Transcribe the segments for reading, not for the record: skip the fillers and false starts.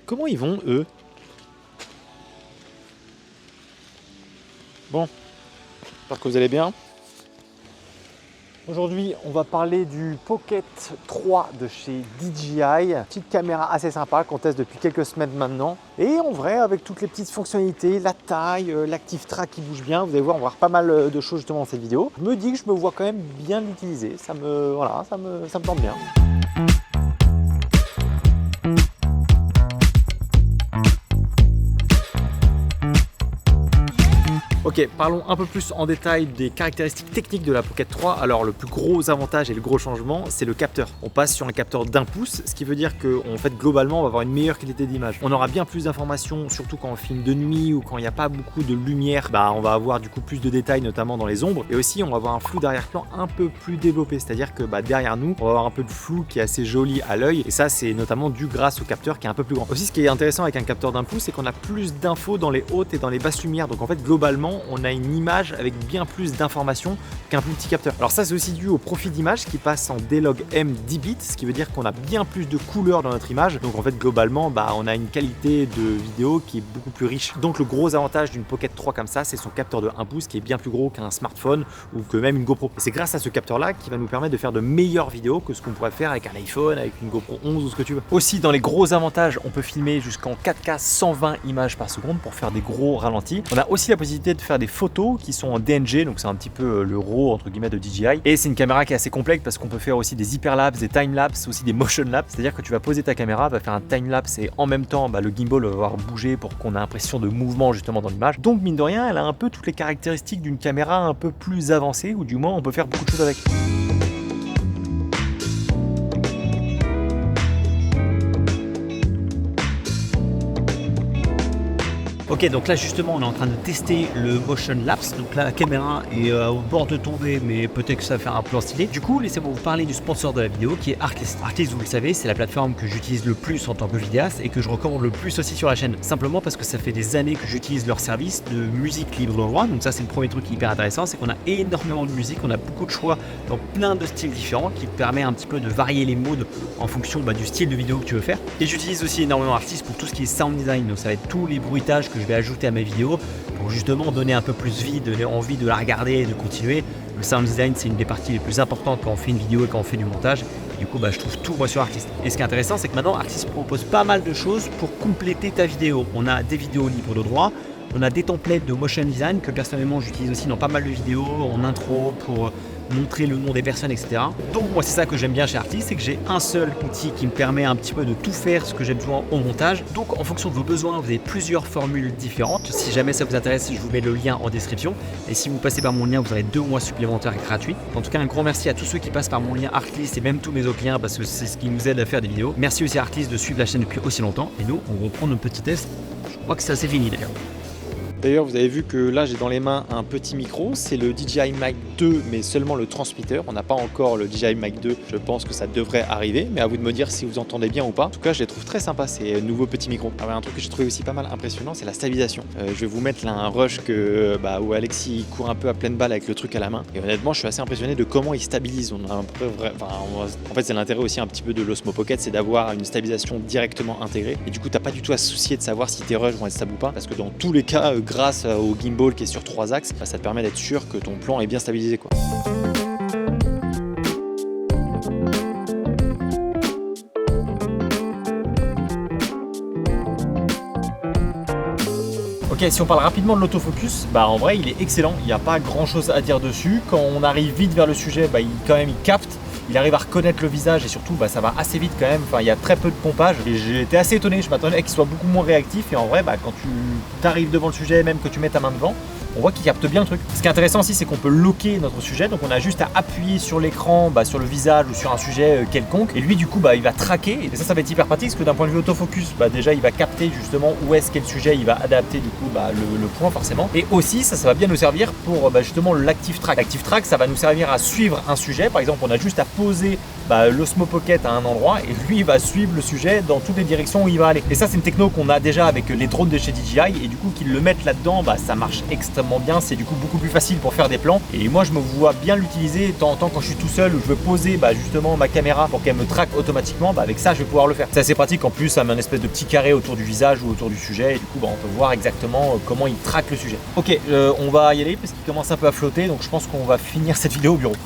Comment ils vont, eux? Bon, j'espère que vous allez bien. Aujourd'hui, on va parler du Pocket 3 de chez DJI. Petite caméra assez sympa qu'on teste depuis quelques semaines maintenant. Et en vrai, avec toutes les petites fonctionnalités, la taille, l'active track qui bouge bien, vous allez voir, on va voir pas mal de choses justement dans cette vidéo. Je me dis que je me vois quand même bien l'utiliser. Ça me tente bien. Ok, parlons un peu plus en détail des caractéristiques techniques de la Pocket 3. Alors le plus gros avantage et le gros changement, c'est le capteur. On passe sur un capteur d'1 pouce, ce qui veut dire qu'en fait globalement on va avoir une meilleure qualité d'image. On aura bien plus d'informations, surtout quand on filme de nuit ou quand il n'y a pas beaucoup de lumière. On va avoir du coup plus de détails, notamment dans les ombres. Et aussi on va avoir un flou d'arrière-plan un peu plus développé, c'est-à-dire que derrière nous, on va avoir un peu de flou qui est assez joli à l'œil. Et ça c'est notamment dû grâce au capteur qui est un peu plus grand. Aussi ce qui est intéressant avec un capteur d'1 pouce, c'est qu'on a plus d'infos dans les hautes et dans les basses lumières. Donc en fait globalement on a une image avec bien plus d'informations qu'un plus petit capteur. Alors ça c'est aussi dû au profil d'image qui passe en D-Log M 10 bits, ce qui veut dire qu'on a bien plus de couleurs dans notre image. Donc en fait globalement on a une qualité de vidéo qui est beaucoup plus riche. Donc le gros avantage d'une Pocket 3 comme ça, c'est son capteur de 1 pouce qui est bien plus gros qu'un smartphone ou que même une GoPro. Et c'est grâce à ce capteur là qui va nous permettre de faire de meilleures vidéos que ce qu'on pourrait faire avec un iPhone, avec une GoPro 11 ou ce que tu veux. Aussi dans les gros avantages, on peut filmer jusqu'en 4K 120 images par seconde pour faire des gros ralentis. On a aussi la possibilité de faire des photos qui sont en DNG, donc c'est un petit peu le RAW entre guillemets de DJI. Et c'est une caméra qui est assez complète parce qu'on peut faire aussi des hyperlapses, des timelapses, aussi des motion-lapse. C'est-à-dire que tu vas poser ta caméra, va faire un timelapse et en même temps le gimbal va avoir bougé pour qu'on ait l'impression de mouvement justement dans l'image. Donc mine de rien, elle a un peu toutes les caractéristiques d'une caméra un peu plus avancée, ou du moins on peut faire beaucoup de choses avec. Ok, donc là justement on est en train de tester le motion lapse. Donc là la caméra est au bord de tomber, mais peut-être que ça va faire un plan stylé. Du coup, laissez-moi vous parler du sponsor de la vidéo qui est Artlist. Artlist, vous le savez, c'est la plateforme que j'utilise le plus en tant que vidéaste et que je recommande le plus aussi sur la chaîne. Simplement parce que ça fait des années que j'utilise leur service de musique libre de droit. Donc ça c'est le premier truc hyper intéressant, c'est qu'on a énormément de musique, on a beaucoup de choix dans plein de styles différents qui permet un petit peu de varier les modes en fonction du style de vidéo que tu veux faire. Et j'utilise aussi énormément Artlist pour tout ce qui est sound design. Donc ça va être tous les bruitages que je vais ajouter à mes vidéos pour justement donner un peu plus vie, donner envie de la regarder et de continuer. Le sound design, c'est une des parties les plus importantes quand on fait une vidéo et quand on fait du montage. Et du coup, je trouve tout moi sur Artlist. Et ce qui est intéressant, c'est que maintenant Artlist propose pas mal de choses pour compléter ta vidéo. On a des vidéos libres de droit, on a des templates de motion design que personnellement j'utilise aussi dans pas mal de vidéos, en intro pour montrer le nom des personnes, etc. Donc moi c'est ça que j'aime bien chez Artlist, c'est que j'ai un seul outil qui me permet un petit peu de tout faire ce que j'ai besoin au montage. Donc en fonction de vos besoins, vous avez plusieurs formules différentes. Si jamais ça vous intéresse, je vous mets le lien en description. Et si vous passez par mon lien, vous aurez 2 mois supplémentaires gratuits. En tout cas, un grand merci à tous ceux qui passent par mon lien Artlist et même tous mes autres liens parce que c'est ce qui nous aide à faire des vidéos. Merci aussi à Artlist de suivre la chaîne depuis aussi longtemps. Et nous, on reprend notre petit test. Je crois que ça c'est fini d'ailleurs. D'ailleurs, vous avez vu que là, j'ai dans les mains un petit micro. C'est le DJI Mic 2, mais seulement le transmetteur. On n'a pas encore le DJI Mic 2. Je pense que ça devrait arriver, mais à vous de me dire si vous entendez bien ou pas. En tout cas, je les trouve très sympas, ces nouveaux petits micros. Alors, un truc que j'ai trouvé aussi pas mal impressionnant, c'est la stabilisation. Je vais vous mettre là un rush où Alexis court un peu à pleine balle avec le truc à la main. Et honnêtement, je suis assez impressionné de comment il stabilise. On a un peu en fait, c'est l'intérêt aussi un petit peu de l'Osmo Pocket, c'est d'avoir une stabilisation directement intégrée. Et du coup, t'as pas du tout à se soucier de savoir si tes rushs vont être stables ou pas, parce que dans tous les cas, grâce au gimbal qui est sur 3 axes, ça te permet d'être sûr que ton plan est bien stabilisé, quoi. Ok, si on parle rapidement de l'autofocus, en vrai il est excellent, il n'y a pas grand chose à dire dessus. Quand on arrive vite vers le sujet, il capte. Il arrive à reconnaître le visage et surtout ça va assez vite quand même, il y a très peu de pompage et j'ai été assez étonné, je m'attendais à qu'il soit beaucoup moins réactif et en vrai quand tu arrives devant le sujet, même que tu mets ta main devant, on voit qu'il capte bien le truc. Ce qui est intéressant aussi, c'est qu'on peut locker notre sujet, donc on a juste à appuyer sur l'écran, sur le visage ou sur un sujet quelconque et lui du coup il va traquer et ça va être hyper pratique parce que d'un point de vue autofocus, déjà il va capter justement où est-ce qu'est le sujet, il va adapter du coup le point forcément et aussi ça va bien nous servir pour justement l'active track. L'active track, ça va nous servir à suivre un sujet, par exemple on a juste à poser l'Osmo Pocket à un endroit et lui il va suivre le sujet dans toutes les directions où il va aller. Et ça c'est une techno qu'on a déjà avec les drones de chez DJI et du coup qu'ils le mettent là-dedans, ça marche extrêmement bien, c'est du coup beaucoup plus facile pour faire des plans et moi je me vois bien l'utiliser de temps en temps quand je suis tout seul ou je veux poser justement ma caméra pour qu'elle me traque automatiquement, avec ça je vais pouvoir le faire. C'est assez pratique, en plus ça met un espèce de petit carré autour du visage ou autour du sujet et du coup on peut voir exactement comment il traque le sujet. Ok, on va y aller parce qu'il commence un peu à flotter, donc je pense qu'on va finir cette vidéo au bureau.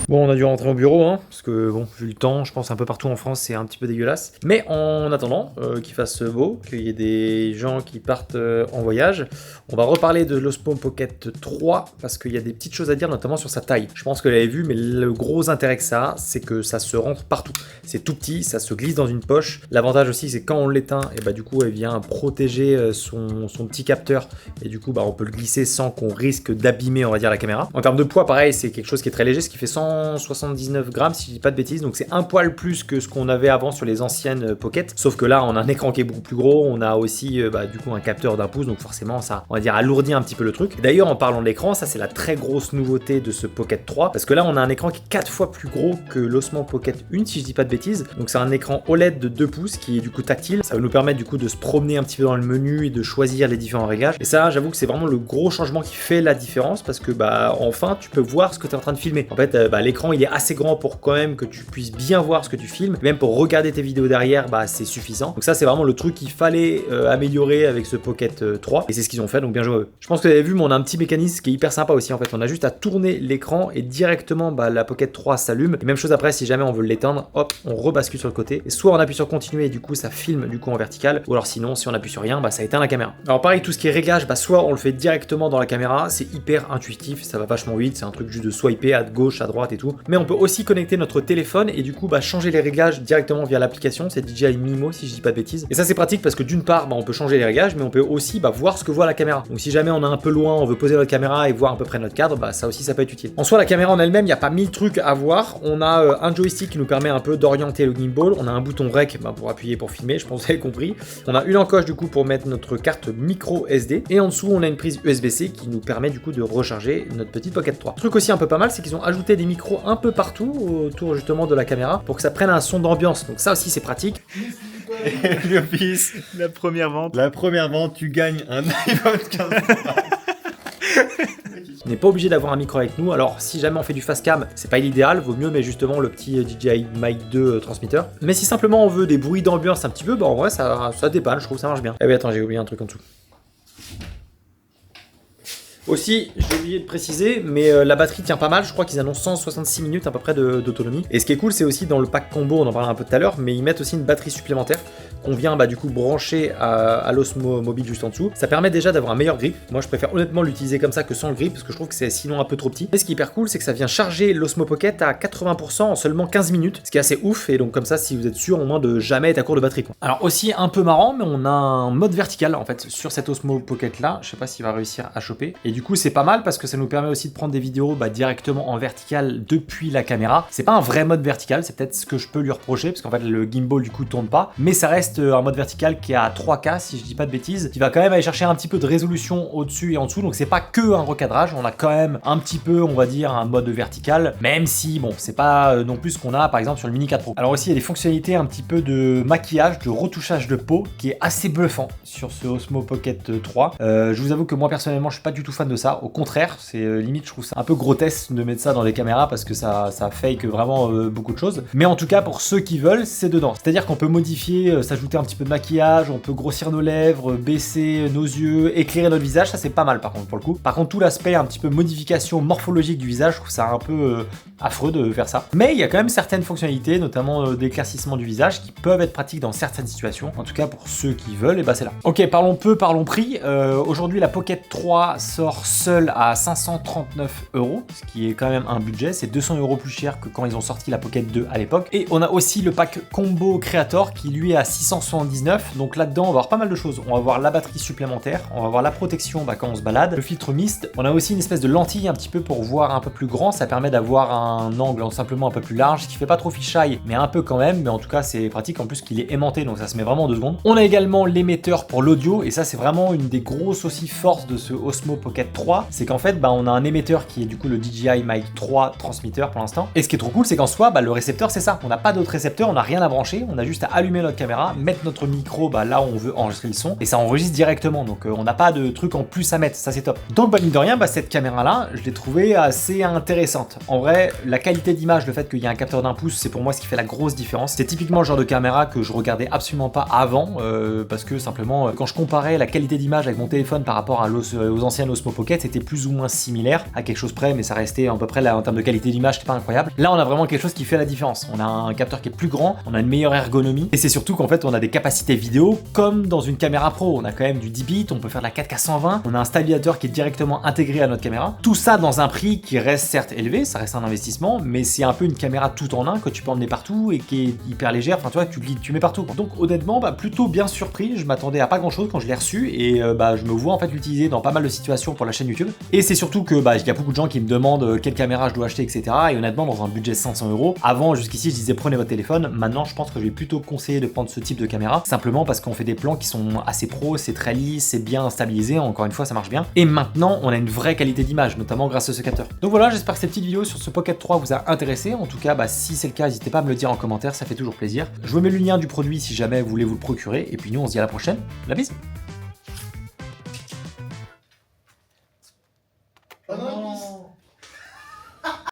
Bon, on a dû rentrer au bureau, parce que bon, vu le temps, je pense un peu partout en France, c'est un petit peu dégueulasse. Mais en attendant qu'il fasse beau, qu'il y ait des gens qui partent en voyage, on va reparler de l'Osmo Pocket 3 parce qu'il y a des petites choses à dire, notamment sur sa taille. Je pense que vous l'avez vu, mais le gros intérêt que ça a, c'est que ça se rentre partout. C'est tout petit, ça se glisse dans une poche. L'avantage aussi, c'est quand on l'éteint, et du coup, elle vient protéger son petit capteur et du coup, on peut le glisser sans qu'on risque d'abîmer, on va dire, la caméra. En termes de poids, pareil, c'est quelque chose qui est très léger, ce qui fait 179 grammes si je dis pas de bêtises, donc c'est un poil plus que ce qu'on avait avant sur les anciennes Pocket, sauf que là on a un écran qui est beaucoup plus gros, on a aussi du coup un capteur d'1 pouce, donc forcément ça, on va dire, alourdit un petit peu le truc. D'ailleurs en parlant de l'écran, ça c'est la très grosse nouveauté de ce Pocket 3, parce que là on a un écran qui est 4 fois plus gros que l'Osmo Pocket 1 si je dis pas de bêtises, donc c'est un écran OLED de 2 pouces qui est du coup tactile, ça va nous permettre du coup de se promener un petit peu dans le menu et de choisir les différents réglages, et ça j'avoue que c'est vraiment le gros changement qui fait la différence, parce que enfin tu peux voir ce que tu es en train de filmer. En fait l'écran il est assez grand pour quand même que tu puisses bien voir ce que tu filmes, même pour regarder tes vidéos derrière, c'est suffisant. Donc ça c'est vraiment le truc qu'il fallait améliorer avec ce Pocket 3 et c'est ce qu'ils ont fait, donc bien joué à eux. Je pense que vous avez vu, mais on a un petit mécanisme qui est hyper sympa aussi en fait. On a juste à tourner l'écran et directement la Pocket 3 s'allume. Et même chose après, si jamais on veut l'éteindre, hop, on rebascule sur le côté. Et soit on appuie sur continuer et du coup ça filme du coup en vertical, ou alors sinon si on appuie sur rien, ça éteint la caméra. Alors pareil, tout ce qui est réglage, soit on le fait directement dans la caméra, c'est hyper intuitif, ça va vachement vite, c'est un truc juste de swiper à gauche, à droite et tout. Mais on peut aussi connecter notre téléphone et du coup changer les réglages directement via l'application, c'est DJI Mimo si je dis pas de bêtises. Et ça c'est pratique parce que d'une part on peut changer les réglages, mais on peut aussi voir ce que voit la caméra. Donc si jamais on est un peu loin, on veut poser notre caméra et voir à peu près notre cadre, ça aussi ça peut être utile. En soi la caméra en elle-même, il n'y a pas 1000 trucs à voir. On a un joystick qui nous permet un peu d'orienter le gimbal, on a un bouton REC pour appuyer pour filmer, je pense que vous avez compris. On a une encoche du coup pour mettre notre carte micro SD et en dessous on a une prise USB-C qui nous permet du coup de recharger notre petite Pocket 3. Le truc aussi un peu pas mal, c'est qu'ils ont ajouté des micros un peu partout autour justement de la caméra pour que ça prenne un son d'ambiance, donc ça aussi c'est pratique. Et le fils, la première vente, tu gagnes un iPhone 15. On n'est pas obligé d'avoir un micro avec nous, alors si jamais on fait du fast cam, c'est pas l'idéal, vaut mieux mais justement le petit DJI Mic 2 transmetteur. Mais si simplement on veut des bruits d'ambiance un petit peu, en vrai ça dépanne, je trouve que ça marche bien. Eh oui attends, j'ai oublié un truc en dessous. Aussi, j'ai oublié de préciser, mais la batterie tient pas mal, je crois qu'ils annoncent 166 minutes à peu près d'autonomie. Et ce qui est cool, c'est aussi dans le pack combo, on en parlait un peu tout à l'heure, mais ils mettent aussi une batterie supplémentaire qu'on vient du coup brancher à l'Osmo Mobile juste en dessous. Ça permet déjà d'avoir un meilleur grip. Moi je préfère honnêtement l'utiliser comme ça que sans le grip, parce que je trouve que c'est sinon un peu trop petit. Et ce qui est hyper cool, c'est que ça vient charger l'Osmo Pocket à 80% en seulement 15 minutes, ce qui est assez ouf, et donc comme ça, si vous êtes sûr au moins de jamais être à court de batterie, quoi. Alors aussi un peu marrant, mais on a un mode vertical en fait sur cet Osmo Pocket là, je sais pas s'il va réussir à choper. Et du coup c'est pas mal parce que ça nous permet aussi de prendre des vidéos directement en vertical depuis la caméra. C'est pas un vrai mode vertical, c'est peut-être ce que je peux lui reprocher, parce qu'en fait le gimbal du coup tourne pas, mais ça reste un mode vertical qui est à 3K si je dis pas de bêtises, qui va quand même aller chercher un petit peu de résolution au-dessus et en dessous, donc c'est pas que un recadrage, on a quand même un petit peu, on va dire, un mode vertical, même si bon, c'est pas non plus ce qu'on a par exemple sur le Mini 4 Pro. Alors aussi il y a des fonctionnalités un petit peu de maquillage, de retouchage de peau qui est assez bluffant sur ce Osmo Pocket 3. Je vous avoue que moi personnellement je suis pas du tout fan de ça, au contraire, c'est limite je trouve ça un peu grotesque de mettre ça dans les caméras parce que ça fake vraiment beaucoup de choses, mais en tout cas pour ceux qui veulent, c'est dedans. C'est-à-dire qu'on peut modifier, s'ajouter un petit peu de maquillage, on peut grossir nos lèvres, baisser nos yeux, éclairer notre visage, ça c'est pas mal par contre pour le coup. Par contre tout l'aspect un petit peu modification morphologique du visage, je trouve ça un peu affreux de faire ça. Mais il y a quand même certaines fonctionnalités, notamment d'éclaircissement du visage, qui peuvent être pratiques dans certaines situations. En tout cas pour ceux qui veulent, et c'est là. Ok, parlons peu, parlons prix. Aujourd'hui la Pocket 3 sort seule à 539 €, ce qui est quand même un budget, c'est 200 € plus cher que quand ils ont sorti la Pocket 2 à l'époque. Et on a aussi le pack Combo Creator qui lui est à 679, donc là-dedans on va avoir pas mal de choses. On va avoir la batterie supplémentaire, on va avoir la protection quand on se balade, le filtre mist, on a aussi une espèce de lentille un petit peu pour voir un peu plus grand, ça permet d'avoir un angle simplement un peu plus large, ce qui fait pas trop fisheye, mais un peu quand même, mais en tout cas c'est pratique en plus qu'il est aimanté, donc ça se met vraiment en 2 secondes. On a également l'émetteur pour l'audio, et ça c'est vraiment une des grosses aussi forces de ce Osmo Pocket Pocket 3, c'est qu'en fait, on a un émetteur qui est du coup le DJI Mic 3 transmetteur pour l'instant. Et ce qui est trop cool, c'est qu'en soi, le récepteur, c'est ça. On n'a pas d'autre récepteur, on n'a rien à brancher, on a juste à allumer notre caméra, mettre notre micro là où on veut enregistrer le son, et ça enregistre directement. Donc on n'a pas de truc en plus à mettre, ça c'est top. Donc mine de rien, cette caméra-là, je l'ai trouvée assez intéressante. En vrai, la qualité d'image, le fait qu'il y ait un capteur d'1 pouce, c'est pour moi ce qui fait la grosse différence. C'est typiquement le genre de caméra que je regardais absolument pas avant, parce que simplement, quand je comparais la qualité d'image avec mon téléphone par rapport aux anciennes Osmo Pocket, c'était plus ou moins similaire, à quelque chose près, mais ça restait à peu près là en termes de qualité d'image, c'était pas incroyable. Là, on a vraiment quelque chose qui fait la différence. On a un capteur qui est plus grand, on a une meilleure ergonomie, et c'est surtout qu'en fait, on a des capacités vidéo comme dans une caméra pro. On a quand même du 10 bits, on peut faire de la 4K 120, on a un stabilisateur qui est directement intégré à notre caméra. Tout ça dans un prix qui reste certes élevé, ça reste un investissement, mais c'est un peu une caméra tout en un que tu peux emmener partout et qui est hyper légère. Enfin, tu vois, tu mets partout. Donc honnêtement, plutôt bien surpris. Je m'attendais à pas grand chose quand je l'ai reçu et je me vois en fait l'utiliser dans pas mal de situations pour la chaîne YouTube. Et c'est surtout que il y a beaucoup de gens qui me demandent quelle caméra je dois acheter, etc. Et honnêtement, dans un budget de 500 €, avant jusqu'ici, je disais prenez votre téléphone. Maintenant, je pense que je vais plutôt conseiller de prendre ce type de caméra, simplement parce qu'on fait des plans qui sont assez pro, c'est très lisse, c'est bien stabilisé. Encore une fois, ça marche bien. Et maintenant, on a une vraie qualité d'image, notamment grâce à ce capteur. Donc voilà, j'espère que cette petite vidéo sur ce Pocket 3 vous a intéressé. En tout cas, si c'est le cas, n'hésitez pas à me le dire en commentaire, ça fait toujours plaisir. Je vous mets le lien du produit si jamais vous voulez vous le procurer. Et puis nous, on se dit à la prochaine. La bise!